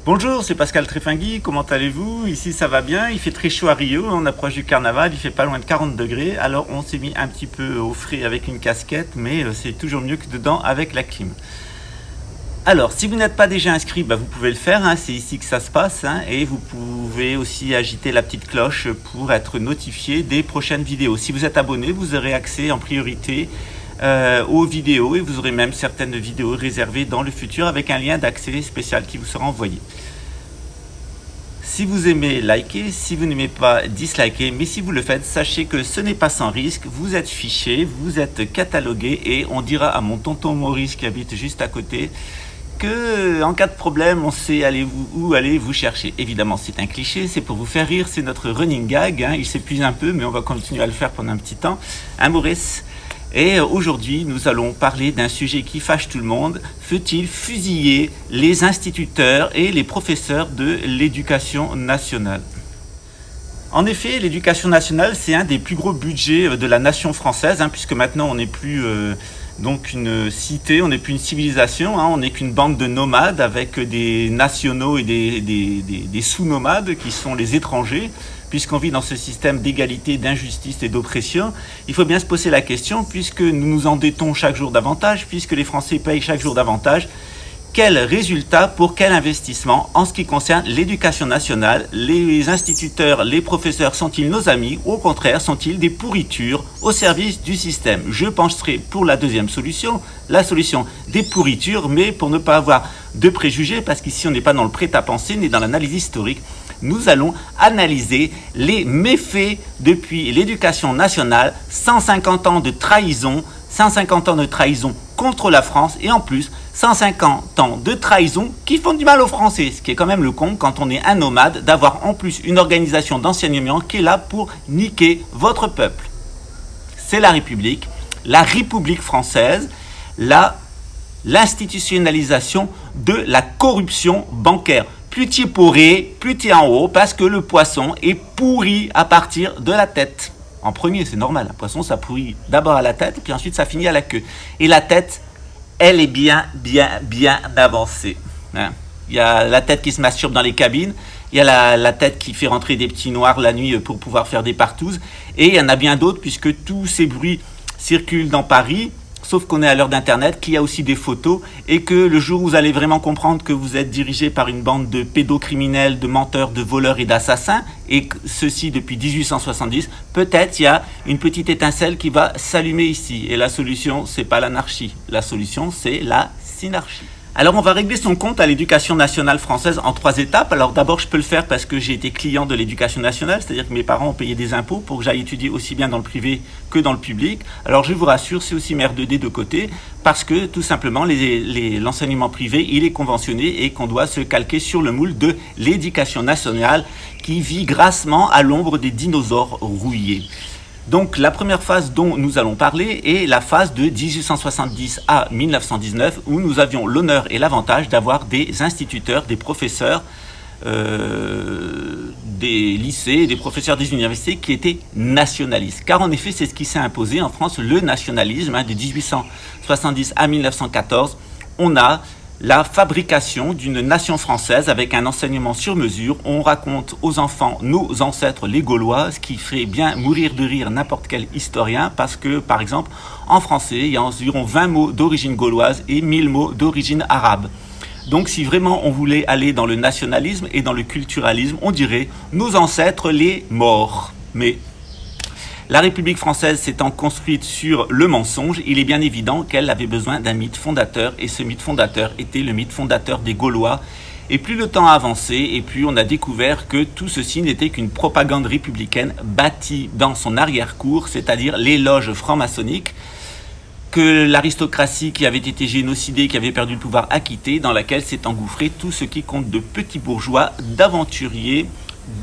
Bonjour, c'est Pascal Trefingui, comment allez-vous? Ici ça va bien, il fait très chaud à Rio, on approche du carnaval, il fait pas loin de 40 degrés, alors on s'est mis un petit peu au frais avec une casquette, mais c'est toujours mieux que dedans avec la clim. Alors, si vous n'êtes pas déjà inscrit, vous pouvez le faire, c'est ici que ça se passe, et vous pouvez aussi agiter la petite cloche pour être notifié des prochaines vidéos. Si vous êtes abonné, vous aurez accès en priorité aux vidéos et vous aurez même certaines vidéos réservées dans le futur avec un lien d'accès spécial qui vous sera envoyé. Si vous aimez, likez, si vous n'aimez pas, dislikez, mais si vous le faites, sachez que ce n'est pas sans risque, vous êtes fiché, vous êtes catalogué et on dira à mon tonton Maurice qui habite juste à côté que en cas de problème, on sait où aller vous chercher. Évidemment, c'est un cliché, c'est pour vous faire rire, c'est notre running gag, il s'épuise un peu, mais on va continuer à le faire pendant un petit temps. Maurice? Et aujourd'hui, nous allons parler d'un sujet qui fâche tout le monde. Faut-il fusiller les instituteurs et les professeurs de l'éducation nationale? En effet, l'éducation nationale, c'est un des plus gros budgets de la nation française, puisque maintenant on n'est plus donc une cité, on n'est plus une civilisation, on n'est qu'une bande de nomades avec des nationaux et des sous-nomades qui sont les étrangers. Puisqu'on vit dans ce système d'égalité, d'injustice et d'oppression, il faut bien se poser la question, puisque nous nous endettons chaque jour davantage, puisque les Français payent chaque jour davantage, quel résultat pour quel investissement en ce qui concerne l'éducation nationale? Les instituteurs, les professeurs sont-ils nos amis ou au contraire sont-ils des pourritures au service du système? Je penserai pour la deuxième solution, la solution des pourritures, mais pour ne pas avoir de préjugés, parce qu'ici on n'est pas dans le prêt-à-penser, mais dans l'analyse historique. Nous allons analyser les méfaits depuis l'éducation nationale, 150 ans de trahison, 150 ans de trahison contre la France et en plus 150 ans de trahison qui font du mal aux Français, ce qui est quand même le con quand on est un nomade d'avoir en plus une organisation d'enseignement qui est là pour niquer votre peuple. C'est la République française, l'institutionnalisation de la corruption bancaire. Plus tu es pourri, plus tu es en haut, parce que le poisson est pourri à partir de la tête. En premier, c'est normal, un poisson, ça pourrit d'abord à la tête, puis ensuite ça finit à la queue. Et la tête, elle est bien avancée. Il y a la tête qui se masturbe dans les cabines, il y a la tête qui fait rentrer des petits noirs la nuit pour pouvoir faire des partouzes, et il y en a bien d'autres, puisque tous ces bruits circulent dans Paris, sauf qu'on est à l'heure d'Internet, qu'il y a aussi des photos, et que le jour où vous allez vraiment comprendre que vous êtes dirigé par une bande de pédocriminels, de menteurs, de voleurs et d'assassins, et ceci depuis 1870, peut-être il y a une petite étincelle qui va s'allumer ici. Et la solution, c'est pas l'anarchie. La solution, c'est la synarchie. Alors on va régler son compte à l'éducation nationale française en 3 étapes. Alors d'abord je peux le faire parce que j'ai été client de l'éducation nationale, c'est-à-dire que mes parents ont payé des impôts pour que j'aille étudier aussi bien dans le privé que dans le public. Alors je vous rassure, c'est aussi merde des deux côtés, parce que tout simplement l'enseignement privé il est conventionné et qu'on doit se calquer sur le moule de l'éducation nationale qui vit grassement à l'ombre des dinosaures rouillés. Donc la première phase dont nous allons parler est la phase de 1870 à 1919 où nous avions l'honneur et l'avantage d'avoir des instituteurs, des professeurs des lycées, des professeurs des universités qui étaient nationalistes. Car en effet c'est ce qui s'est imposé en France, le nationalisme de 1870 à 1914. On a la fabrication d'une nation française avec un enseignement sur mesure. On raconte aux enfants nos ancêtres les Gaulois, ce qui ferait bien mourir de rire n'importe quel historien parce que, par exemple, en français, il y a environ 20 mots d'origine gauloise et 1000 mots d'origine arabe. Donc si vraiment on voulait aller dans le nationalisme et dans le culturalisme, on dirait nos ancêtres les morts. Mais la République française s'étant construite sur le mensonge, il est bien évident qu'elle avait besoin d'un mythe fondateur, et ce mythe fondateur était le mythe fondateur des Gaulois. Et plus le temps a avancé, et plus on a découvert que tout ceci n'était qu'une propagande républicaine bâtie dans son arrière-cour, c'est-à-dire les loges franc-maçonniques, que l'aristocratie qui avait été génocidée, qui avait perdu le pouvoir, a quitté, dans laquelle s'est engouffré tout ce qui compte de petits bourgeois, d'aventuriers,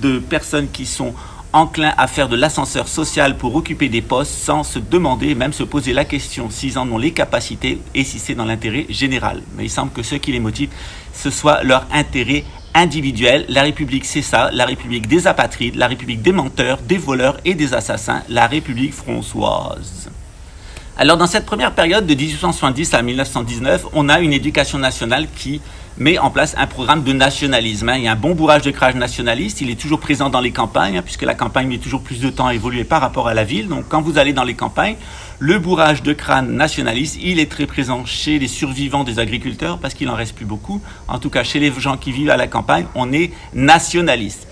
de personnes qui sont enclins à faire de l'ascenseur social pour occuper des postes sans se demander, même se poser la question s'ils en ont les capacités et si c'est dans l'intérêt général. Mais il semble que ce qui les motive, ce soit leur intérêt individuel. La République, c'est ça, la République des apatrides, la République des menteurs, des voleurs et des assassins, la République françoise. Alors dans cette première période de 1870 à 1919, on a une éducation nationale qui met en place un programme de nationalisme. Il y a un bon bourrage de crâne nationaliste, il est toujours présent dans les campagnes, puisque la campagne met toujours plus de temps à évoluer par rapport à la ville. Donc quand vous allez dans les campagnes, le bourrage de crâne nationaliste, il est très présent chez les survivants des agriculteurs, parce qu'il n'en reste plus beaucoup. En tout cas, chez les gens qui vivent à la campagne, on est nationaliste.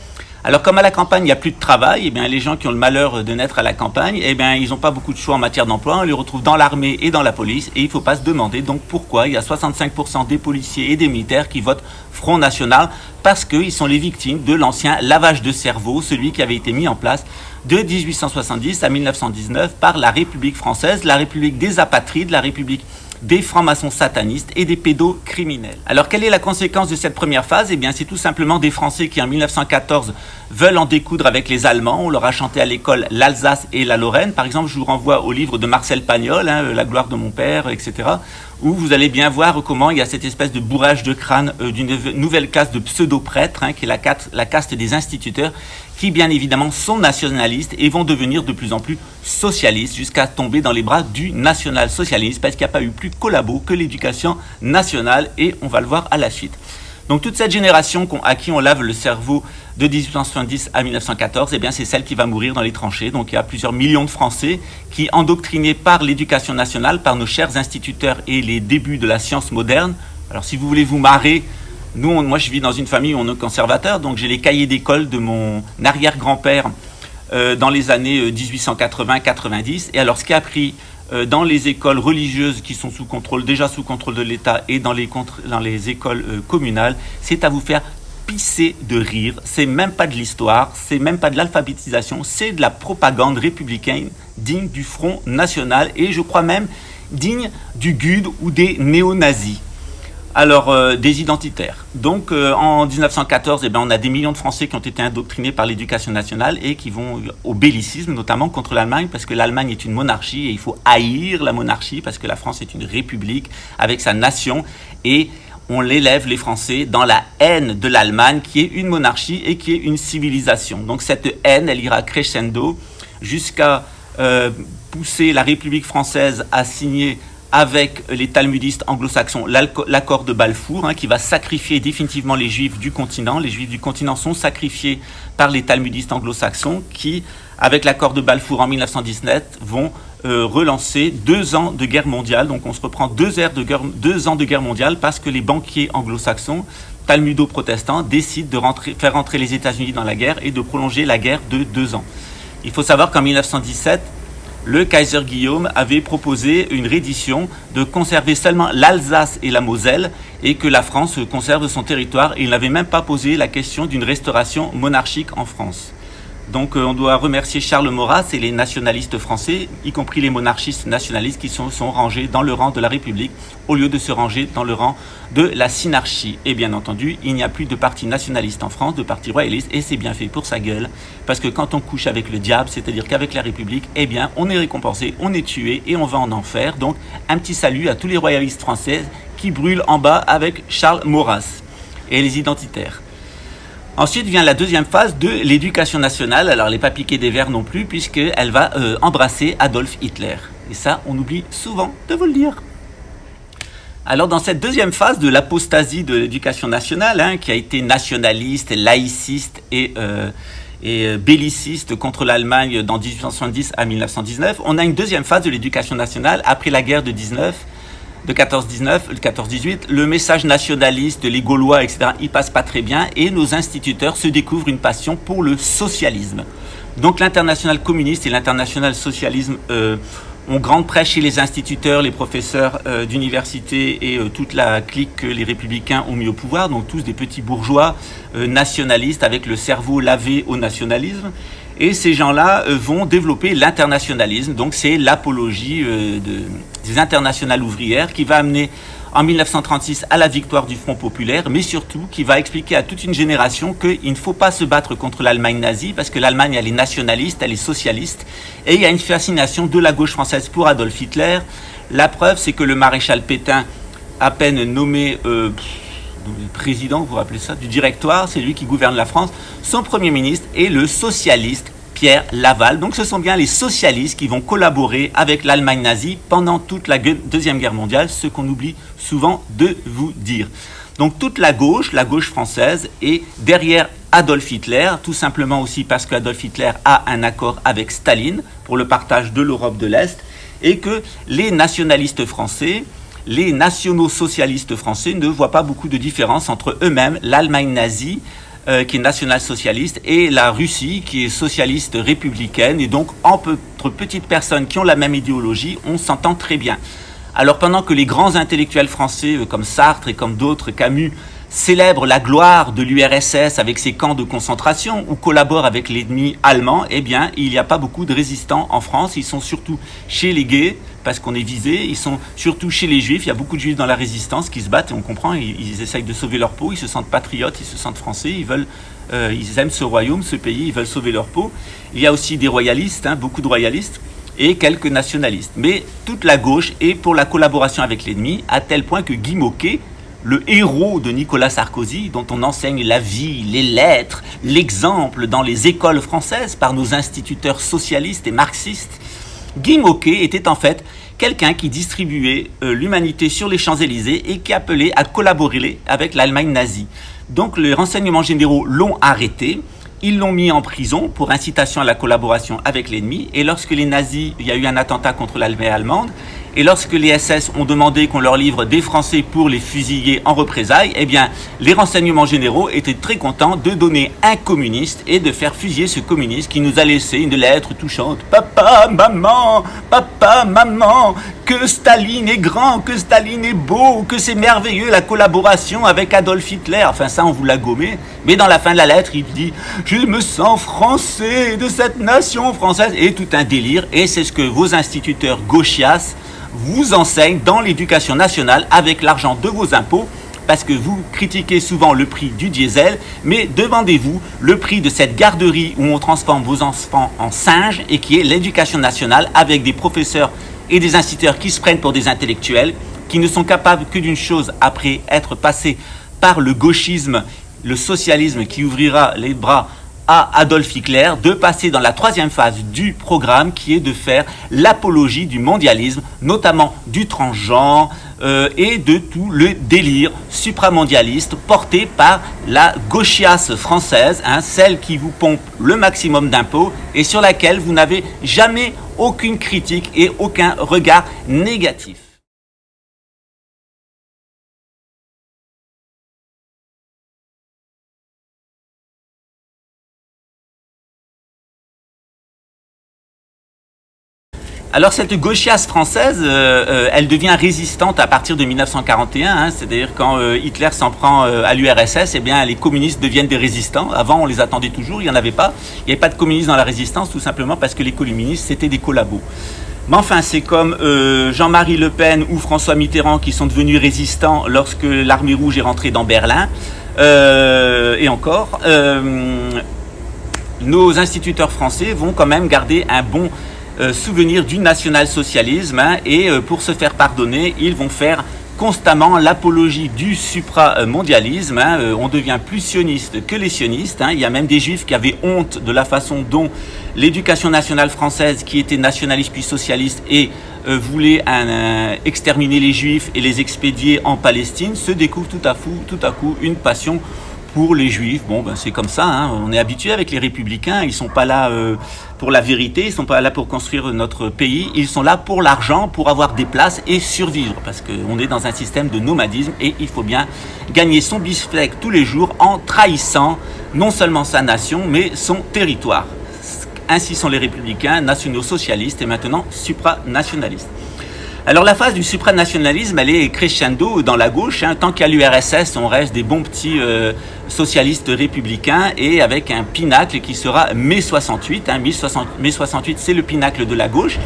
Alors comme à la campagne, il n'y a plus de travail, eh bien, les gens qui ont le malheur de naître à la campagne, eh bien, ils n'ont pas beaucoup de choix en matière d'emploi. On les retrouve dans l'armée et dans la police. Et il ne faut pas se demander donc pourquoi il y a 65% des policiers et des militaires qui votent Front National, parce qu'ils sont les victimes de l'ancien lavage de cerveau, celui qui avait été mis en place de 1870 à 1919 par la République française, la République des apatrides, la République des francs-maçons satanistes et des pédocriminels. Alors, quelle est la conséquence de cette première phase? Eh bien, c'est tout simplement des Français qui, en 1914, veulent en découdre avec les Allemands. On leur a chanté à l'école l'Alsace et la Lorraine. Par exemple, je vous renvoie au livre de Marcel Pagnol, La gloire de mon père, etc., où vous allez bien voir comment il y a cette espèce de bourrage de crâne d'une nouvelle caste de pseudo-prêtres, qui est la caste des instituteurs, qui bien évidemment sont nationalistes et vont devenir de plus en plus socialistes jusqu'à tomber dans les bras du national-socialisme parce qu'il n'y a pas eu plus collabo que l'éducation nationale et on va le voir à la suite. Donc toute cette génération à qui on lave le cerveau de 1870 à 1914, eh bien c'est celle qui va mourir dans les tranchées. Donc il y a plusieurs millions de Français qui, endoctrinés par l'éducation nationale, par nos chers instituteurs et les débuts de la science moderne. Alors si vous voulez vous marrer, moi je vis dans une famille où on est conservateur, donc j'ai les cahiers d'école de mon arrière-grand-père dans les années 1880-90. Et alors ce qui a pris dans les écoles religieuses qui sont déjà sous contrôle de l'État et dans les écoles communales, c'est à vous faire pisser de rire. C'est même pas de l'histoire, c'est même pas de l'alphabétisation, c'est de la propagande républicaine digne du Front National et je crois même digne du GUD ou des néo-nazis. Alors, des identitaires. Donc, en 1914, on a des millions de Français qui ont été indoctrinés par l'éducation nationale et qui vont au bellicisme, notamment contre l'Allemagne, parce que l'Allemagne est une monarchie et il faut haïr la monarchie, parce que la France est une république avec sa nation et on l'élève, les Français, dans la haine de l'Allemagne, qui est une monarchie et qui est une civilisation. Donc, cette haine, elle ira crescendo jusqu'à pousser la République française à signer avec les talmudistes anglo-saxons, l'accord de Balfour, qui va sacrifier définitivement les Juifs du continent. Les Juifs du continent sont sacrifiés par les talmudistes anglo-saxons qui, avec l'accord de Balfour en 1917, vont relancer 2 ans de guerre mondiale. Donc on se reprend 2 ans de guerre mondiale parce que les banquiers anglo-saxons, talmudo-protestants, décident de faire rentrer les États-Unis dans la guerre et de prolonger la guerre de 2 ans. Il faut savoir qu'en 1917, le Kaiser Guillaume avait proposé une reddition de conserver seulement l'Alsace et la Moselle et que la France conserve son territoire. Et il n'avait même pas posé la question d'une restauration monarchique en France. Donc on doit remercier Charles Maurras et les nationalistes français, y compris les monarchistes nationalistes qui sont rangés dans le rang de la République au lieu de se ranger dans le rang de la synarchie. Et bien entendu, il n'y a plus de parti nationaliste en France, de parti royaliste, et c'est bien fait pour sa gueule. Parce que quand on couche avec le diable, c'est-à-dire qu'avec la République, eh bien on est récompensé, on est tué et on va en enfer. Donc un petit salut à tous les royalistes français qui brûlent en bas avec Charles Maurras et les identitaires. Ensuite vient la deuxième phase de l'éducation nationale. Alors, elle n'est pas piquée des verres non plus, puisqu'elle va embrasser Adolf Hitler. Et ça, on oublie souvent de vous le dire. Alors, dans cette deuxième phase de l'apostasie de l'éducation nationale, qui a été nationaliste, laïciste et belliciste contre l'Allemagne dans 1870 à 1919, on a une deuxième phase de l'éducation nationale après la guerre de 14-18, le message nationaliste, les Gaulois, etc., il passe pas très bien et nos instituteurs se découvrent une passion pour le socialisme. Donc l'international communiste et l'international socialisme ont grande prêche chez les instituteurs, les professeurs d'université et toute la clique que les républicains ont mis au pouvoir, donc tous des petits bourgeois nationalistes avec le cerveau lavé au nationalisme. Et ces gens-là vont développer l'internationalisme, donc c'est l'apologie des internationales ouvrières qui va amener en 1936 à la victoire du Front populaire, mais surtout qui va expliquer à toute une génération qu'il ne faut pas se battre contre l'Allemagne nazie, parce que l'Allemagne elle est nationaliste, elle est socialiste, et il y a une fascination de la gauche française pour Adolf Hitler. La preuve, c'est que le maréchal Pétain, à peine nommé président, vous vous rappelez ça, du directoire, c'est lui qui gouverne la France, son premier ministre est le socialiste Pierre Laval. Donc ce sont bien les socialistes qui vont collaborer avec l'Allemagne nazie pendant toute la Deuxième Guerre mondiale, ce qu'on oublie souvent de vous dire. Donc toute la gauche française est derrière Adolf Hitler, tout simplement aussi parce qu'Adolf Hitler a un accord avec Staline pour le partage de l'Europe de l'Est, et que les nationalistes français, les nationaux-socialistes français ne voient pas beaucoup de différence entre eux-mêmes, l'Allemagne nazie, qui est national-socialiste, et la Russie, qui est socialiste républicaine, et donc entre petites personnes qui ont la même idéologie, on s'entend très bien. Alors pendant que les grands intellectuels français, comme Sartre et comme d'autres, Camus, célèbrent la gloire de l'URSS avec ses camps de concentration ou collaborent avec l'ennemi allemand, eh bien, il n'y a pas beaucoup de résistants en France. Ils sont surtout chez les gays, parce qu'on est visé. Ils sont surtout chez les juifs. Il y a beaucoup de juifs dans la résistance qui se battent, et on comprend, ils essayent de sauver leur peau. Ils se sentent patriotes, ils se sentent français. Ils aiment ce royaume, ce pays, ils veulent sauver leur peau. Il y a aussi des royalistes, beaucoup de royalistes, et quelques nationalistes. Mais toute la gauche est pour la collaboration avec l'ennemi, à tel point que Guy Môquet, le héros de Nicolas Sarkozy, dont on enseigne la vie, les lettres, l'exemple dans les écoles françaises par nos instituteurs socialistes et marxistes, Guy Môquet était en fait quelqu'un qui distribuait l'humanité sur les Champs-Élysées et qui appelait à collaborer avec l'Allemagne nazie. Donc les renseignements généraux l'ont arrêté, ils l'ont mis en prison pour incitation à la collaboration avec l'ennemi, et lorsque les nazis, il y a eu un attentat contre l'armée allemande, et lorsque les SS ont demandé qu'on leur livre des Français pour les fusiller en représailles, eh bien, les renseignements généraux étaient très contents de donner un communiste et de faire fusiller ce communiste qui nous a laissé une lettre touchante. Papa, maman, que Staline est grand, que Staline est beau, que c'est merveilleux la collaboration avec Adolf Hitler. Enfin, ça, on vous l'a gommé. Mais dans la fin de la lettre, il dit « Je me sens français de cette nation française » et tout un délire. Et c'est ce que vos instituteurs gauchias vous enseignent dans l'éducation nationale avec l'argent de vos impôts, parce que vous critiquez souvent le prix du diesel, mais demandez-vous le prix de cette garderie où on transforme vos enfants en singes et qui est l'éducation nationale, avec des professeurs et des instituteurs qui se prennent pour des intellectuels, qui ne sont capables que d'une chose après être passés par le gauchisme, le socialisme qui ouvrira les bras à Adolf Hitler, de passer dans la troisième phase du programme qui est de faire l'apologie du mondialisme, notamment du transgenre et de tout le délire supramondialiste porté par la gauchiasse française, celle qui vous pompe le maximum d'impôts et sur laquelle vous n'avez jamais aucune critique et aucun regard négatif. Alors cette gauchiasse française, elle devient résistante à partir de 1941, c'est-à-dire quand Hitler s'en prend à l'URSS, eh bien les communistes deviennent des résistants. Avant on les attendait toujours, il n'y en avait pas. Il n'y avait pas de communistes dans la résistance, tout simplement parce que les communistes c'était des collabos. Mais enfin, c'est comme Jean-Marie Le Pen ou François Mitterrand qui sont devenus résistants lorsque l'armée rouge est rentrée dans Berlin. Et encore, nos instituteurs français vont quand même garder un bon souvenir du national-socialisme, et pour se faire pardonner, ils vont faire constamment l'apologie du supramondialisme. On devient plus sioniste que les sionistes. Il y a même des juifs qui avaient honte de la façon dont l'éducation nationale française, qui était nationaliste puis socialiste et voulait exterminer les juifs et les expédier en Palestine, se découvre tout à coup une passion pour les juifs. Bon, ben c'est comme ça, on est habitué avec les républicains, ils sont pas là pour la vérité, ils sont pas là pour construire notre pays, ils sont là pour l'argent, pour avoir des places et survivre, parce qu'on est dans un système de nomadisme et il faut bien gagner son bifteck tous les jours en trahissant non seulement sa nation, mais son territoire. Ainsi sont les républicains, nationaux socialistes et maintenant supranationalistes. Alors la phase du supranationalisme, elle est crescendo dans la gauche. Tant qu'à l'URSS, on reste des bons petits socialistes républicains, et avec un pinacle qui sera mai 68. Mai 68, c'est le pinacle de la gauche.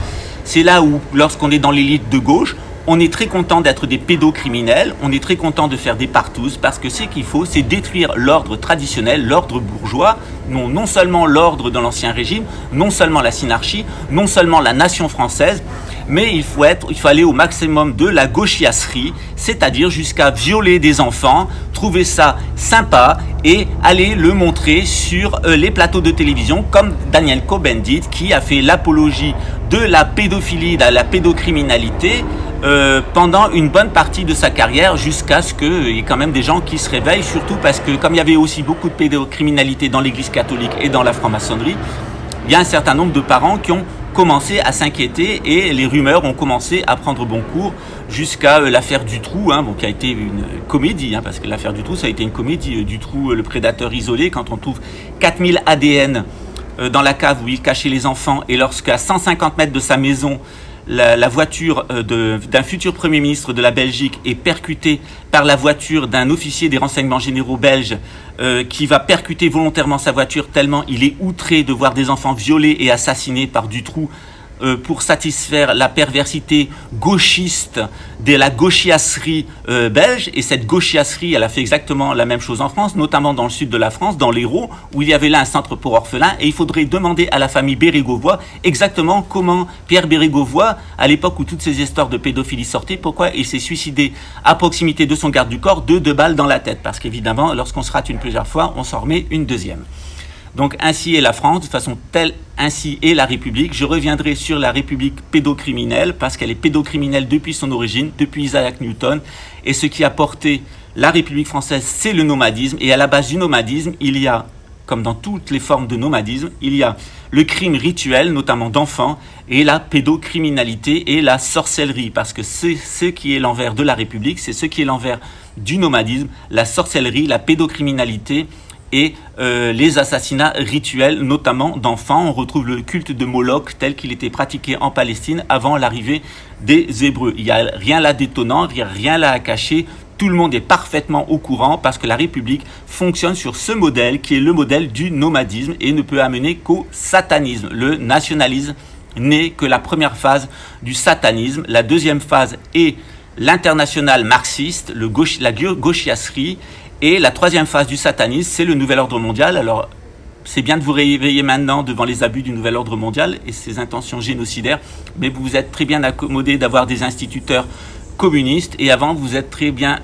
C'est là où, lorsqu'on est dans l'élite de gauche, on est très content d'être des pédocriminels, on est très content de faire des partouzes, parce que ce qu'il faut, c'est détruire l'ordre traditionnel, l'ordre bourgeois, non seulement l'ordre de l'Ancien Régime, non seulement la synarchie, non seulement la nation française, mais il faut aller au maximum de la gauchiasserie, c'est-à-dire jusqu'à violer des enfants, trouver ça sympa et aller le montrer sur les plateaux de télévision, comme Daniel Cohn-Bendit, qui a fait l'apologie de la pédophilie, de la pédocriminalité pendant une bonne partie de sa carrière, jusqu'à ce qu'il y ait quand même des gens qui se réveillent, surtout parce que comme il y avait aussi beaucoup de pédocriminalité dans l'église catholique et dans la franc-maçonnerie, il y a un certain nombre de parents qui ont commencé à s'inquiéter et les rumeurs ont commencé à prendre bon cours jusqu'à l'affaire Dutroux, qui a été une comédie, parce que l'affaire Dutroux, ça a été une comédie. Dutroux, le prédateur isolé, quand on trouve 4000 ADN dans la cave où il cachait les enfants, et lorsqu'à 150 mètres de sa maison, la voiture d'un futur Premier ministre de la Belgique est percutée par la voiture d'un officier des renseignements généraux belges qui va percuter volontairement sa voiture tellement il est outré de voir des enfants violés et assassinés par Dutroux pour satisfaire la perversité gauchiste de la gauchiasserie belge. Et cette gauchiasserie, elle a fait exactement la même chose en France, notamment dans le sud de la France, dans l'Hérault, où il y avait là un centre pour orphelins. Et il faudrait demander à la famille Bérégovoy exactement comment Pierre Bérégovoy, à l'époque où toutes ces histoires de pédophilie sortaient, pourquoi il s'est suicidé à proximité de son garde du corps de 2 balles dans la tête. Parce qu'évidemment, lorsqu'on se rate une plusieurs fois, on s'en remet une deuxième. Donc ainsi est la France, de façon telle, ainsi est la République. Je reviendrai sur la République pédocriminelle, parce qu'elle est pédocriminelle depuis son origine, depuis Isaac Newton. Et ce qui a porté la République française, c'est le nomadisme. Et à la base du nomadisme, il y a, comme dans toutes les formes de nomadisme, il y a le crime rituel, notamment d'enfants, et la pédocriminalité et la sorcellerie. Parce que c'est ce qui est l'envers de la République, c'est ce qui est l'envers du nomadisme, la sorcellerie, la pédocriminalité et les assassinats rituels, notamment d'enfants. On retrouve le culte de Moloch tel qu'il était pratiqué en Palestine avant l'arrivée des Hébreux. Il n'y a rien là d'étonnant, il n'y a rien là à cacher. Tout le monde est parfaitement au courant parce que la République fonctionne sur ce modèle qui est le modèle du nomadisme et ne peut amener qu'au satanisme. Le nationalisme n'est que la première phase du satanisme. La deuxième phase est l'international marxiste, la gauchiasserie. Et la troisième phase du satanisme, c'est le nouvel ordre mondial. Alors, c'est bien de vous réveiller maintenant devant les abus du nouvel ordre mondial et ses intentions génocidaires, mais vous vous êtes très bien accommodé d'avoir des instituteurs communistes et avant, vous êtes très bien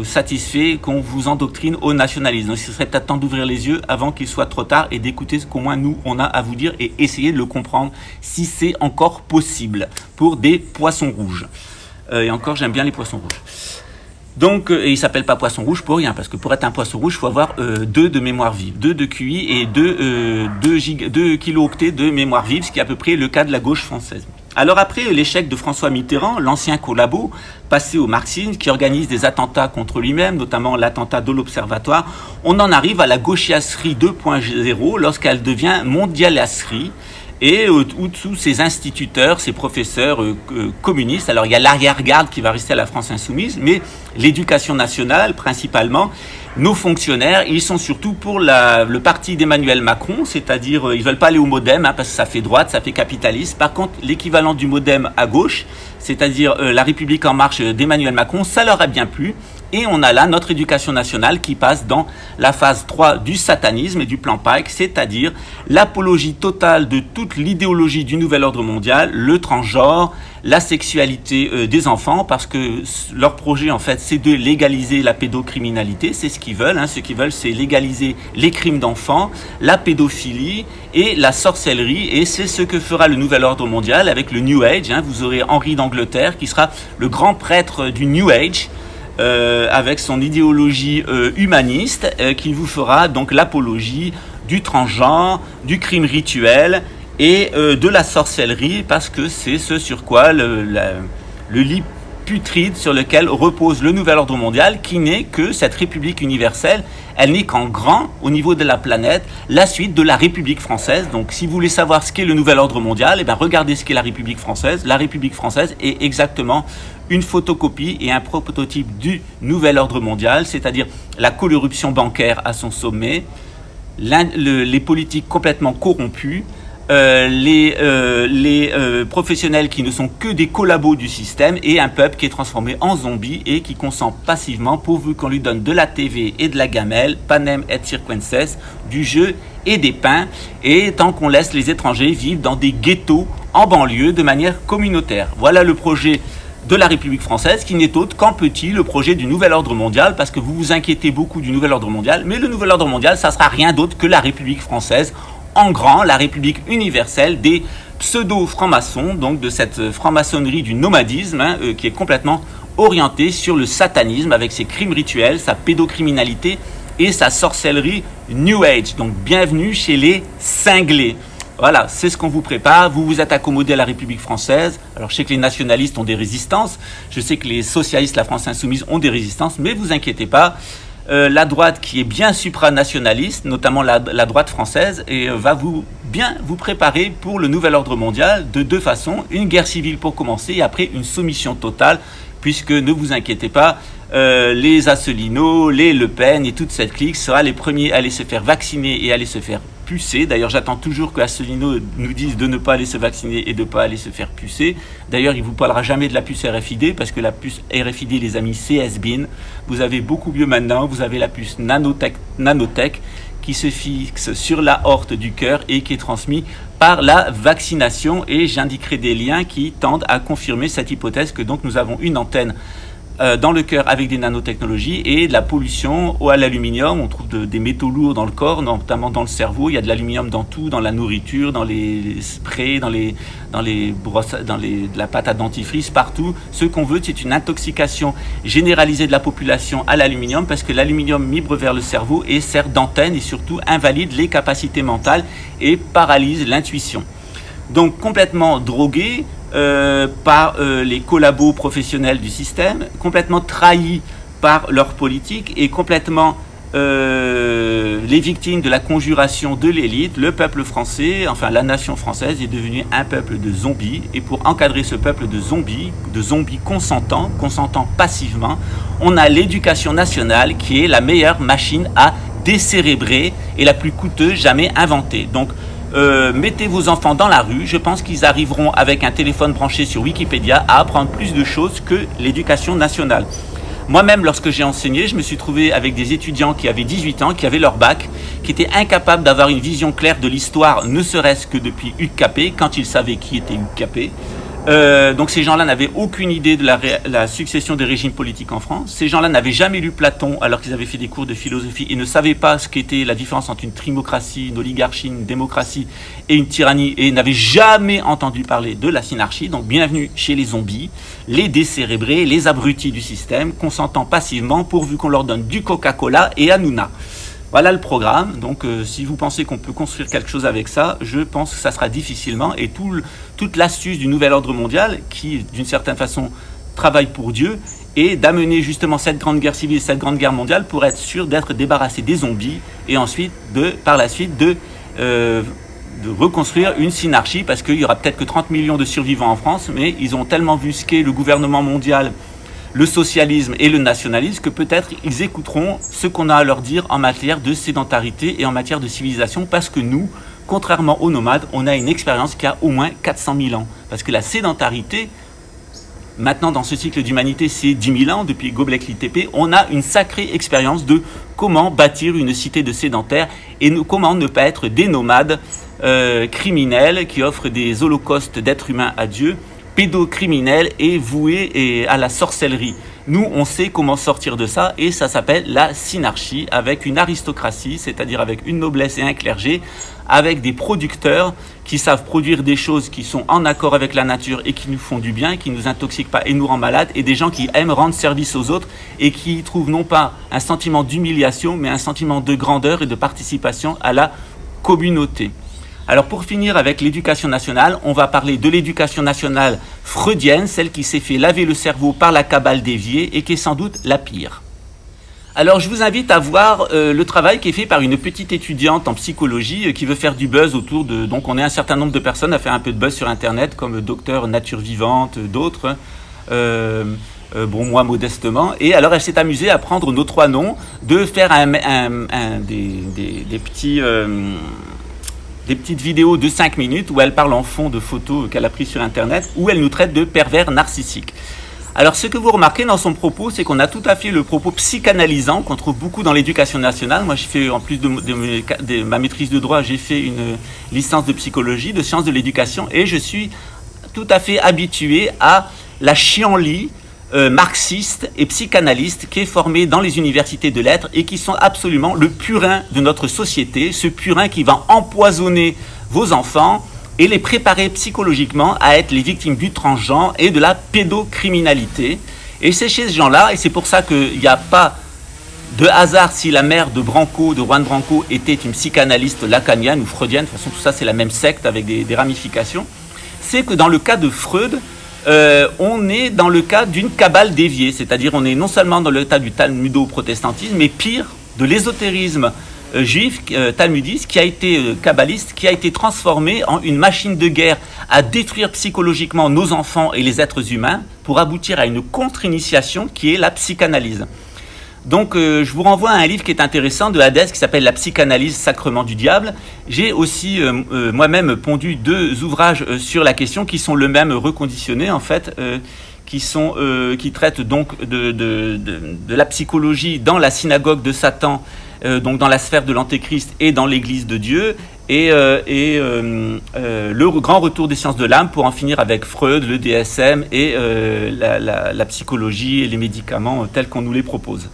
satisfait qu'on vous endoctrine au nationalisme. Donc, ce serait peut-être temps d'ouvrir les yeux avant qu'il soit trop tard et d'écouter ce qu'au moins nous, on a à vous dire et essayer de le comprendre si c'est encore possible pour des poissons rouges. Et encore, j'aime bien les poissons rouges. Donc, et il s'appelle pas poisson rouge pour rien, parce que pour être un poisson rouge, il faut avoir 2 de mémoire vive, 2 de QI et 2 kilo-octets de mémoire vive, ce qui est à peu près le cas de la gauche française. Alors après l'échec de François Mitterrand, l'ancien collabo, passé au marxisme, qui organise des attentats contre lui-même, notamment l'attentat de l'Observatoire, on en arrive à la gauchiasserie 2.0 lorsqu'elle devient mondialasserie. Et au-dessous, ces instituteurs, ces professeurs communistes, alors il y a l'arrière-garde qui va rester à la France insoumise, mais l'éducation nationale principalement, nos fonctionnaires, ils sont surtout pour le parti d'Emmanuel Macron, c'est-à-dire ils veulent pas aller au MoDem parce que ça fait droite, ça fait capitaliste. Par contre, l'équivalent du MoDem à gauche, c'est-à-dire la République en marche d'Emmanuel Macron, ça leur a bien plu. Et on a là notre éducation nationale qui passe dans la phase 3 du satanisme et du plan Pike, c'est-à-dire l'apologie totale de toute l'idéologie du nouvel ordre mondial, le transgenre, la sexualité des enfants, parce que leur projet, en fait, c'est de légaliser la pédocriminalité, c'est ce qu'ils veulent. Ce qu'ils veulent, c'est légaliser les crimes d'enfants, la pédophilie et la sorcellerie, et c'est ce que fera le nouvel ordre mondial avec le New Age. Vous aurez Henri d'Angleterre qui sera le grand prêtre du New Age, avec son idéologie humaniste qui vous fera donc l'apologie du transgenre, du crime rituel et de la sorcellerie, parce que c'est ce sur quoi le lit putride sur lequel repose le nouvel ordre mondial, qui n'est que cette république universelle. Elle n'est qu'en grand au niveau de la planète, la suite de la République française. Donc si vous voulez savoir ce qu'est le nouvel ordre mondial, regardez ce qu'est la République française. La République française est exactement une photocopie et un prototype du nouvel ordre mondial, c'est-à-dire la corruption bancaire à son sommet, les politiques complètement corrompues, les professionnels qui ne sont que des collabos du système et un peuple qui est transformé en zombie et qui consent passivement pourvu qu'on lui donne de la TV et de la gamelle, panem et circenses, du jeu et des pains, et tant qu'on laisse les étrangers vivre dans des ghettos en banlieue de manière communautaire. Voilà le projet de la République française, qui n'est autre qu'en petit le projet du nouvel ordre mondial, parce que vous vous inquiétez beaucoup du nouvel ordre mondial, mais le nouvel ordre mondial, ça sera rien d'autre que la République française en grand, la République universelle des pseudo-francs-maçons, donc de cette franc-maçonnerie du nomadisme, qui est complètement orientée sur le satanisme, avec ses crimes rituels, sa pédocriminalité et sa sorcellerie New Age. Donc bienvenue chez les cinglés. Voilà, c'est ce qu'on vous prépare. Vous vous êtes accommodé à la République française. Alors, je sais que les nationalistes ont des résistances. Je sais que les socialistes, la France insoumise, ont des résistances. Mais vous inquiétez pas. La droite, qui est bien supranationaliste, notamment la droite française, va bien vous préparer pour le nouvel ordre mondial de deux façons. Une guerre civile pour commencer et après une soumission totale. Puisque, ne vous inquiétez pas, les Asselineau, les Le Pen et toute cette clique sera les premiers à aller se faire vacciner et à aller se faire pucer. D'ailleurs, j'attends toujours que Asselineau nous dise de ne pas aller se vacciner et de ne pas aller se faire pucer. D'ailleurs, il ne vous parlera jamais de la puce RFID, parce que la puce RFID, les amis, c'est has-been. Vous avez beaucoup mieux maintenant. Vous avez la puce nanotech qui se fixe sur la horte du cœur et qui est transmise par la vaccination. Et j'indiquerai des liens qui tendent à confirmer cette hypothèse que donc nous avons une antenne dans le cœur avec des nanotechnologies et de la pollution à l'aluminium. On trouve des métaux lourds dans le corps, notamment dans le cerveau. Il y a de l'aluminium dans tout, dans la nourriture, dans les sprays, dans les brosses, de la pâte à dentifrice, partout. Ce qu'on veut, c'est une intoxication généralisée de la population à l'aluminium, parce que l'aluminium mibre vers le cerveau et sert d'antenne et surtout invalide les capacités mentales et paralyse l'intuition. Donc complètement drogué par les collabos professionnels du système, complètement trahis par leur politique et complètement les victimes de la conjuration de l'élite. Le peuple français, enfin la nation française, est devenue un peuple de zombies. Et pour encadrer ce peuple de zombies consentant passivement, on a l'éducation nationale qui est la meilleure machine à décérébrer et la plus coûteuse jamais inventée. Donc mettez vos enfants dans la rue, je pense qu'ils arriveront avec un téléphone branché sur Wikipédia à apprendre plus de choses que l'éducation nationale. Moi-même, lorsque j'ai enseigné, je me suis trouvé avec des étudiants qui avaient 18 ans, qui avaient leur bac, qui étaient incapables d'avoir une vision claire de l'histoire, ne serait-ce que depuis UCAP, quand ils savaient qui était UCAP. Donc ces gens-là n'avaient aucune idée de la succession des régimes politiques en France. Ces gens-là n'avaient jamais lu Platon alors qu'ils avaient fait des cours de philosophie et ne savaient pas ce qu'était la différence entre une trimocratie, une oligarchie, une démocratie et une tyrannie, et n'avaient jamais entendu parler de la synarchie. Donc bienvenue chez les zombies, les décérébrés, les abrutis du système, consentant passivement pourvu qu'on leur donne du Coca-Cola et Hanouna. Voilà le programme. Donc si vous pensez qu'on peut construire quelque chose avec ça, je pense que ça sera difficilement. Et toute l'astuce du nouvel ordre mondial, qui d'une certaine façon travaille pour Dieu, est d'amener justement cette grande guerre civile, cette grande guerre mondiale, pour être sûr d'être débarrassé des zombies et ensuite par la suite de reconstruire une synarchie, parce qu'il y aura peut-être que 30 millions de survivants en France, mais ils ont tellement vu ce qu'est le gouvernement mondial, le socialisme et le nationalisme, que peut-être ils écouteront ce qu'on a à leur dire en matière de sédentarité et en matière de civilisation, parce que nous, contrairement aux nomades, on a une expérience qui a au moins 400 000 ans. Parce que la sédentarité, maintenant dans ce cycle d'humanité, c'est 10 000 ans, depuis Göbekli Tepe, on a une sacrée expérience de comment bâtir une cité de sédentaires et comment ne pas être des nomades criminels qui offrent des holocaustes d'êtres humains à Dieu, pédocriminel et voué à la sorcellerie. Nous, on sait comment sortir de ça, et ça s'appelle la synarchie, avec une aristocratie, c'est-à-dire avec une noblesse et un clergé, avec des producteurs qui savent produire des choses qui sont en accord avec la nature et qui nous font du bien, qui ne nous intoxiquent pas et nous rendent malades, et des gens qui aiment rendre service aux autres et qui trouvent non pas un sentiment d'humiliation, mais un sentiment de grandeur et de participation à la communauté. Alors pour finir avec l'éducation nationale, on va parler de l'éducation nationale freudienne, celle qui s'est fait laver le cerveau par la cabale déviée et qui est sans doute la pire. Alors je vous invite à voir le travail qui est fait par une petite étudiante en psychologie qui veut faire du buzz autour de... Donc on est un certain nombre de personnes à faire un peu de buzz sur Internet, comme Docteur Nature Vivante, d'autres. Bon, moi modestement. Et alors elle s'est amusée à prendre nos trois noms, de faire des petites vidéos de 5 minutes où elle parle en fond de photos qu'elle a prises sur Internet, où elle nous traite de pervers narcissiques. Alors ce que vous remarquez dans son propos, c'est qu'on a tout à fait le propos psychanalysant qu'on trouve beaucoup dans l'éducation nationale. Moi, j'ai fait, en plus de ma maîtrise de droit, j'ai fait une licence de psychologie, de sciences de l'éducation, et je suis tout à fait habitué à la chienlit marxiste et psychanalyste qui est formée dans les universités de lettres et qui sont absolument le purin de notre société, ce purin qui va empoisonner vos enfants et les préparer psychologiquement à être les victimes du transgenre et de la pédocriminalité. Et c'est chez ces gens-là, et c'est pour ça qu'il n'y a pas de hasard si la mère de Branco, de Juan Branco, était une psychanalyste lacanienne ou freudienne, de toute façon tout ça c'est la même secte avec des ramifications, c'est que dans le cas de Freud, on est dans le cas d'une cabale déviée, c'est-à-dire on est non seulement dans le cas du talmudo-protestantisme, mais pire, de l'ésotérisme juif, talmudiste, qui a été kabbaliste, qui a été transformé en une machine de guerre à détruire psychologiquement nos enfants et les êtres humains pour aboutir à une contre-initiation qui est la psychanalyse. Donc je vous renvoie à un livre qui est intéressant de Hadès qui s'appelle La psychanalyse, sacrement du diable. J'ai aussi moi-même pondu 2 ouvrages sur la question qui sont le même reconditionnés en fait, qui traitent donc de la psychologie dans la synagogue de Satan, donc dans la sphère de l'Antéchrist et dans l'Église de Dieu, et le grand retour des sciences de l'âme pour en finir avec Freud, le DSM et la psychologie et les médicaments tels qu'on nous les propose.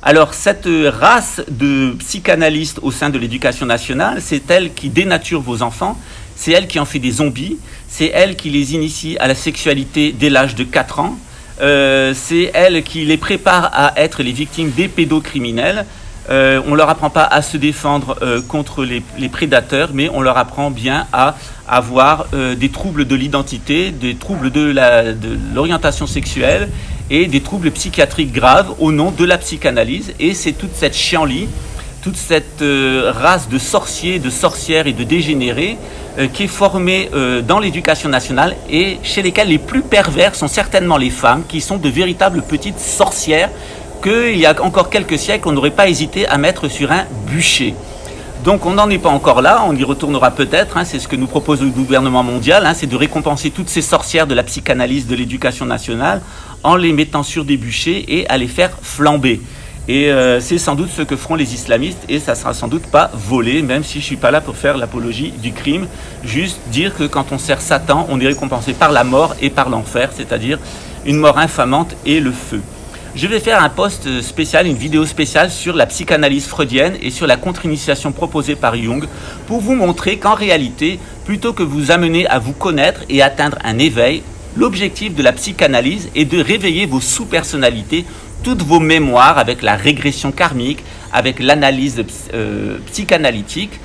Alors cette race de psychanalystes au sein de l'éducation nationale, c'est elle qui dénature vos enfants, c'est elle qui en fait des zombies, c'est elle qui les initie à la sexualité dès l'âge de 4 ans, c'est elle qui les prépare à être les victimes des pédocriminels. On ne leur apprend pas à se défendre contre les prédateurs, mais on leur apprend bien à avoir des troubles de l'identité, des troubles de l'orientation sexuelle et des troubles psychiatriques graves au nom de la psychanalyse. Et c'est toute cette chienlit, toute cette race de sorciers, de sorcières et de dégénérés qui est formée dans l'éducation nationale et chez lesquels les plus pervers sont certainement les femmes qui sont de véritables petites sorcières qu'il y a encore quelques siècles, on n'aurait pas hésité à mettre sur un bûcher. Donc on n'en est pas encore là, on y retournera peut-être, c'est ce que nous propose le gouvernement mondial, c'est de récompenser toutes ces sorcières de la psychanalyse, de l'éducation nationale, en les mettant sur des bûchers et à les faire flamber. Et c'est sans doute ce que feront les islamistes, et ça sera sans doute pas volé, même si je suis pas là pour faire l'apologie du crime, juste dire que quand on sert Satan, on est récompensé par la mort et par l'enfer, c'est-à-dire une mort infamante et le feu. Je vais faire un post spécial, une vidéo spéciale sur la psychanalyse freudienne et sur la contre-initiation proposée par Jung pour vous montrer qu'en réalité, plutôt que vous amener à vous connaître et atteindre un éveil, l'objectif de la psychanalyse est de réveiller vos sous-personnalités, toutes vos mémoires avec la régression karmique, avec l'analyse psychanalytique,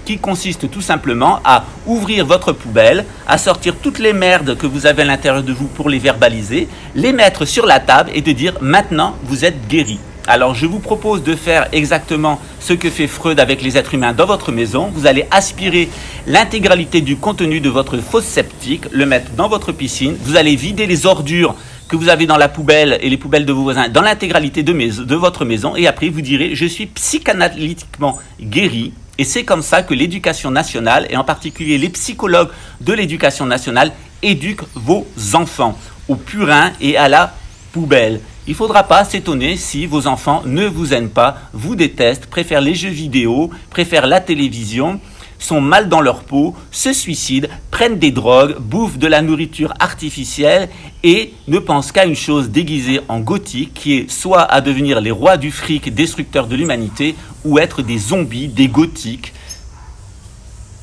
qui consiste tout simplement à ouvrir votre poubelle, à sortir toutes les merdes que vous avez à l'intérieur de vous pour les verbaliser, les mettre sur la table et de dire « maintenant, vous êtes guéri ». Alors je vous propose de faire exactement ce que fait Freud avec les êtres humains dans votre maison. Vous allez aspirer l'intégralité du contenu de votre fosse septique, le mettre dans votre piscine, vous allez vider les ordures que vous avez dans la poubelle et les poubelles de vos voisins dans l'intégralité de votre maison, et après vous direz « je suis psychanalytiquement guéri ». Et c'est comme ça que l'éducation nationale, et en particulier les psychologues de l'éducation nationale, éduquent vos enfants au purin et à la poubelle. Il ne faudra pas s'étonner si vos enfants ne vous aiment pas, vous détestent, préfèrent les jeux vidéo, préfèrent la télévision, sont mal dans leur peau, se suicident, prennent des drogues, bouffent de la nourriture artificielle et ne pensent qu'à une chose déguisée en gothique qui est soit à devenir les rois du fric destructeurs de l'humanité ou être des zombies, des gothiques,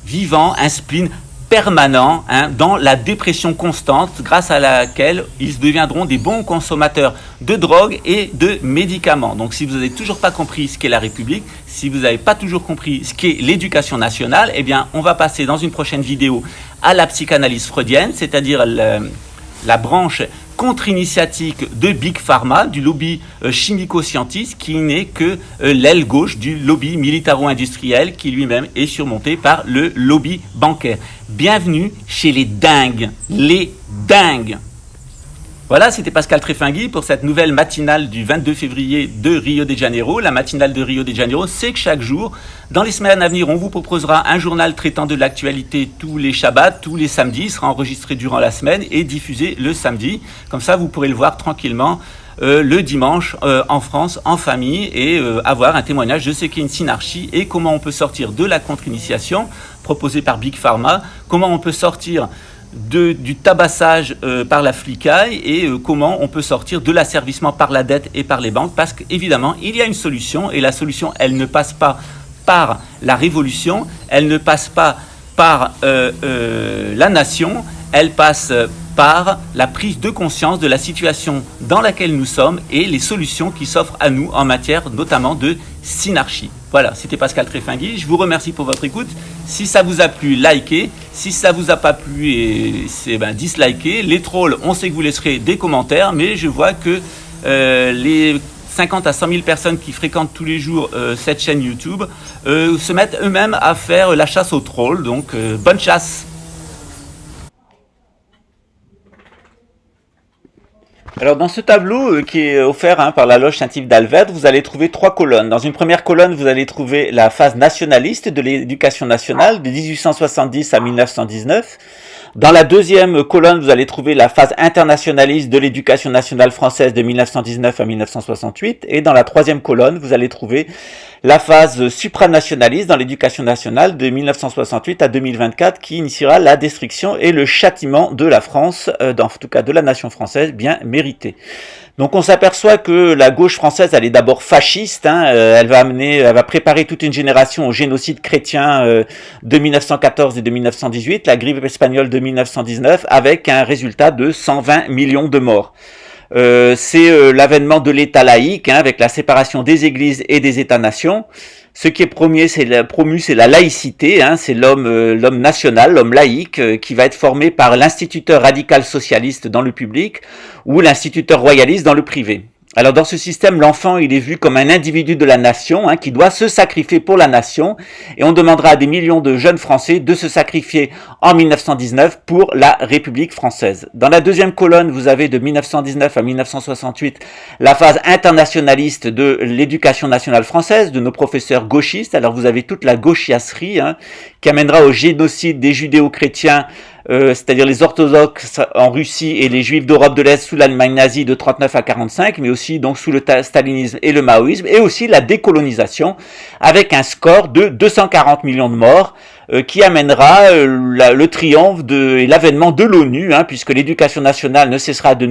vivant un spleen permanent dans la dépression constante grâce à laquelle ils deviendront des bons consommateurs de drogue et de médicaments. Donc si vous n'avez toujours pas compris ce qu'est la République, si vous n'avez pas toujours compris ce qu'est l'éducation nationale, eh bien on va passer dans une prochaine vidéo à la psychanalyse freudienne, c'est-à-dire la branche contre-initiatique de Big Pharma, du lobby chimico-scientiste, qui n'est que l'aile gauche du lobby militaro-industriel, qui lui-même est surmonté par le lobby bancaire. Bienvenue chez les dingues, les dingues. Voilà, c'était Pascal Trefingui pour cette nouvelle matinale du 22 février de Rio de Janeiro. La matinale de Rio de Janeiro, c'est que chaque jour, dans les semaines à venir, on vous proposera un journal traitant de l'actualité tous les Shabbats, tous les samedis. Il sera enregistré durant la semaine et diffusé le samedi. Comme ça, vous pourrez le voir tranquillement le dimanche en France, en famille, et avoir un témoignage de ce qu'est une synarchie et comment on peut sortir de la contre-initiation proposée par Big Pharma, comment on peut sortir du tabassage par la flicaille et comment on peut sortir de l'asservissement par la dette et par les banques, parce qu'évidemment il y a une solution, et la solution elle ne passe pas par la révolution, elle ne passe pas par la nation, elle passe par la prise de conscience de la situation dans laquelle nous sommes et les solutions qui s'offrent à nous en matière notamment de synarchie. Voilà, c'était Pascal Trefingui, je vous remercie pour votre écoute. Si ça vous a plu, likez. Si ça vous a pas plu, dislikez. Les trolls, on sait que vous laisserez des commentaires, mais je vois que les 50 à 100 000 personnes qui fréquentent tous les jours cette chaîne YouTube se mettent eux-mêmes à faire la chasse aux trolls, donc bonne chasse. Alors dans ce tableau qui est offert par la loge Saint-Yves d'Alvède, vous allez trouver 3 colonnes. Dans une première colonne, vous allez trouver la phase nationaliste de l'éducation nationale de 1870 à 1919. Dans la deuxième colonne, vous allez trouver la phase internationaliste de l'éducation nationale française de 1919 à 1968. Et dans la troisième colonne, vous allez trouver la phase supranationaliste dans l'éducation nationale de 1968 à 2024 qui initiera la destruction et le châtiment de la France, en tout cas de la nation française, bien méritée. Donc on s'aperçoit que la gauche française, elle est d'abord fasciste, elle va préparer toute une génération au génocide chrétien de 1914 et de 1918, la grippe espagnole de 1919, avec un résultat de 120 millions de morts. C'est l'avènement de l'État laïque, avec la séparation des églises et des États-nations. Ce qui est promu, c'est la laïcité, c'est l'homme national, l'homme laïque, qui va être formé par l'instituteur radical socialiste dans le public ou l'instituteur royaliste dans le privé. Alors dans ce système, l'enfant il est vu comme un individu de la nation qui doit se sacrifier pour la nation, et on demandera à des millions de jeunes Français de se sacrifier en 1919 pour la République française. Dans la deuxième colonne, vous avez de 1919 à 1968 la phase internationaliste de l'éducation nationale française, de nos professeurs gauchistes. Alors vous avez toute la gauchiasserie qui amènera au génocide des judéo-chrétiens, c'est-à-dire les orthodoxes en Russie et les juifs d'Europe de l'Est sous l'Allemagne nazie de 39 à 45, mais aussi donc sous le stalinisme et le maoïsme, et aussi la décolonisation avec un score de 240 millions de morts qui amènera le triomphe et l'avènement de l'ONU, puisque l'éducation nationale ne cessera de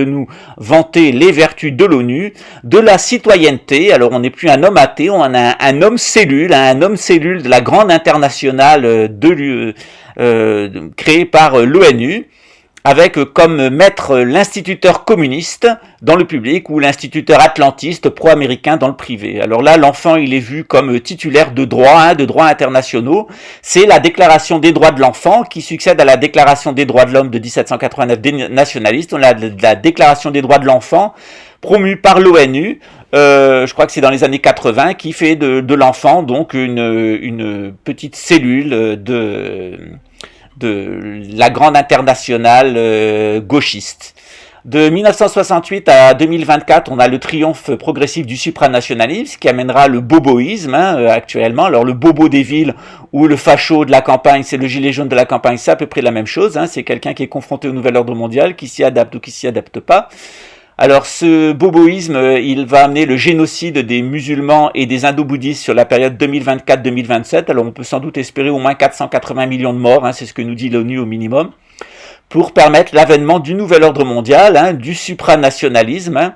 nous vanter les vertus de l'ONU, de la citoyenneté. Alors on n'est plus un homme athée, on a un homme cellule, un homme cellule de la grande internationale créée par l'ONU, avec comme maître l'instituteur communiste dans le public ou l'instituteur atlantiste pro-américain dans le privé. Alors là, l'enfant, il est vu comme titulaire de droits internationaux. C'est la Déclaration des droits de l'enfant qui succède à la Déclaration des droits de l'homme de 1789 des nationalistes. On a la Déclaration des droits de l'enfant promue par l'ONU, je crois que c'est dans les années 80, qui fait de l'enfant donc une petite cellule de la grande internationale gauchiste. De 1968 à 2024, on a le triomphe progressif du supranationalisme qui amènera le boboïsme actuellement. Alors le bobo des villes ou le facho de la campagne, c'est le gilet jaune de la campagne, c'est à peu près la même chose. C'est quelqu'un qui est confronté au nouvel ordre mondial, qui s'y adapte ou qui s'y adapte pas. Alors ce boboïsme, il va amener le génocide des musulmans et des indo-bouddhistes sur la période 2024-2027. Alors on peut sans doute espérer au moins 480 millions de morts, c'est ce que nous dit l'ONU au minimum, pour permettre l'avènement du nouvel ordre mondial, du supranationalisme.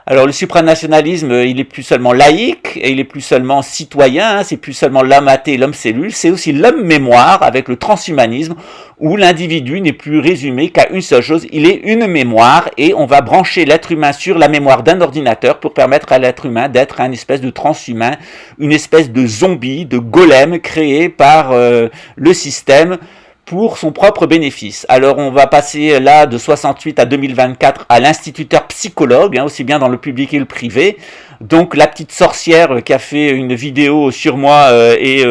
Alors le supranationalisme, il est plus seulement laïque, et il est plus seulement citoyen, c'est plus seulement l'homme athée, l'homme cellule, c'est aussi l'homme mémoire avec le transhumanisme, où l'individu n'est plus résumé qu'à une seule chose, il est une mémoire, et on va brancher l'être humain sur la mémoire d'un ordinateur pour permettre à l'être humain d'être un espèce de transhumain, une espèce de zombie, de golem créé par le système, pour son propre bénéfice. Alors on va passer là de 68 à 2024 à l'instituteur psychologue, aussi bien dans le public et le privé. Donc la petite sorcière qui a fait une vidéo sur moi et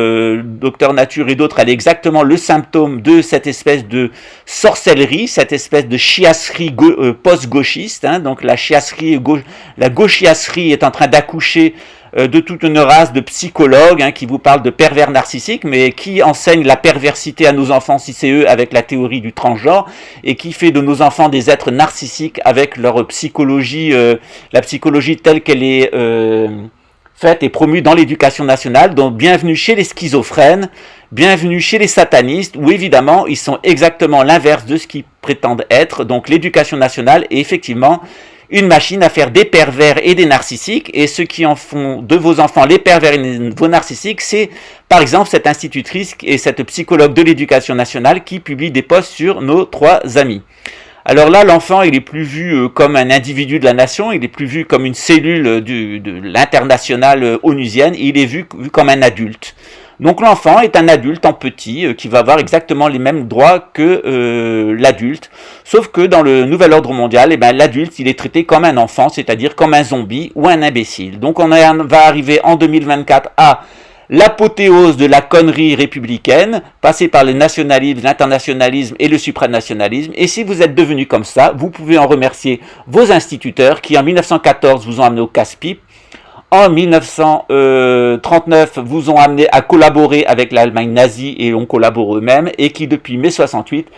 Docteur Nature et d'autres, elle est exactement le symptôme de cette espèce de sorcellerie, cette espèce de chiasserie post-gauchiste. Donc la chiasserie, la gauchiasserie est en train d'accoucher de toute une race de psychologues qui vous parlent de pervers narcissiques, mais qui enseignent la perversité à nos enfants si c'est eux avec la théorie du transgenre, et qui fait de nos enfants des êtres narcissiques avec leur psychologie, la psychologie telle qu'elle est faite et promue dans l'éducation nationale. Donc bienvenue chez les schizophrènes, bienvenue chez les satanistes, où évidemment ils sont exactement l'inverse de ce qu'ils prétendent être. Donc l'éducation nationale est effectivement une machine à faire des pervers et des narcissiques, et ceux qui en font de vos enfants les pervers et vos narcissiques, c'est par exemple cette institutrice et cette psychologue de l'éducation nationale qui publie des posts sur nos 3 amis. Alors là, l'enfant, il est plus vu comme un individu de la nation, il est plus vu comme une cellule de l'internationale onusienne, il est vu comme un adulte. Donc l'enfant est un adulte en petit qui va avoir exactement les mêmes droits que l'adulte, sauf que dans le nouvel ordre mondial, l'adulte il est traité comme un enfant, c'est-à-dire comme un zombie ou un imbécile. Donc on va arriver en 2024 à l'apothéose de la connerie républicaine, passée par le nationalisme, l'internationalisme et le supranationalisme. Et si vous êtes devenu comme ça, vous pouvez en remercier vos instituteurs qui en 1914 vous ont amené au casse-pipe. En 1939, vous ont amené à collaborer avec l'Allemagne nazie et ont collaboré eux-mêmes, et qui depuis mai 68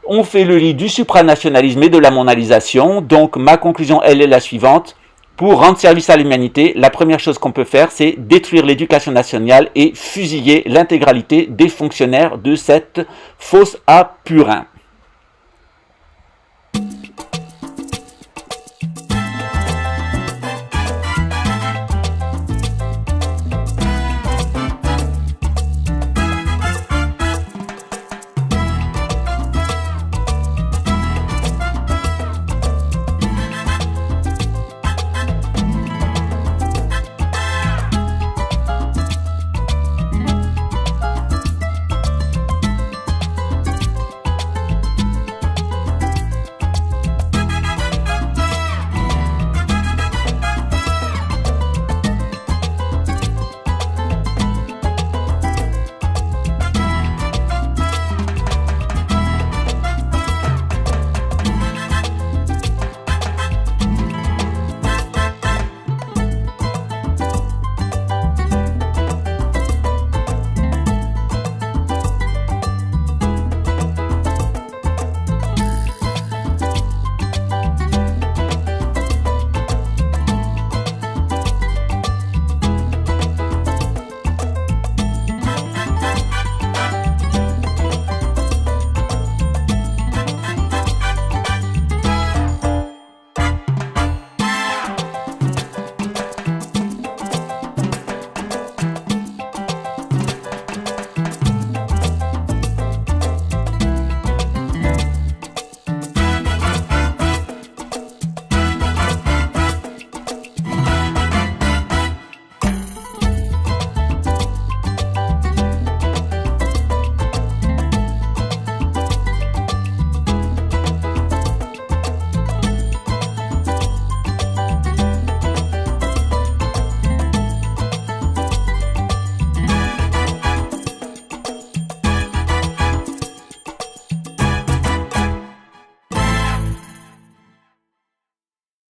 ont fait le lit du supranationalisme et de la mondialisation. Donc ma conclusion, elle est la suivante. Pour rendre service à l'humanité, la première chose qu'on peut faire, c'est détruire l'éducation nationale et fusiller l'intégralité des fonctionnaires de cette fosse à purin.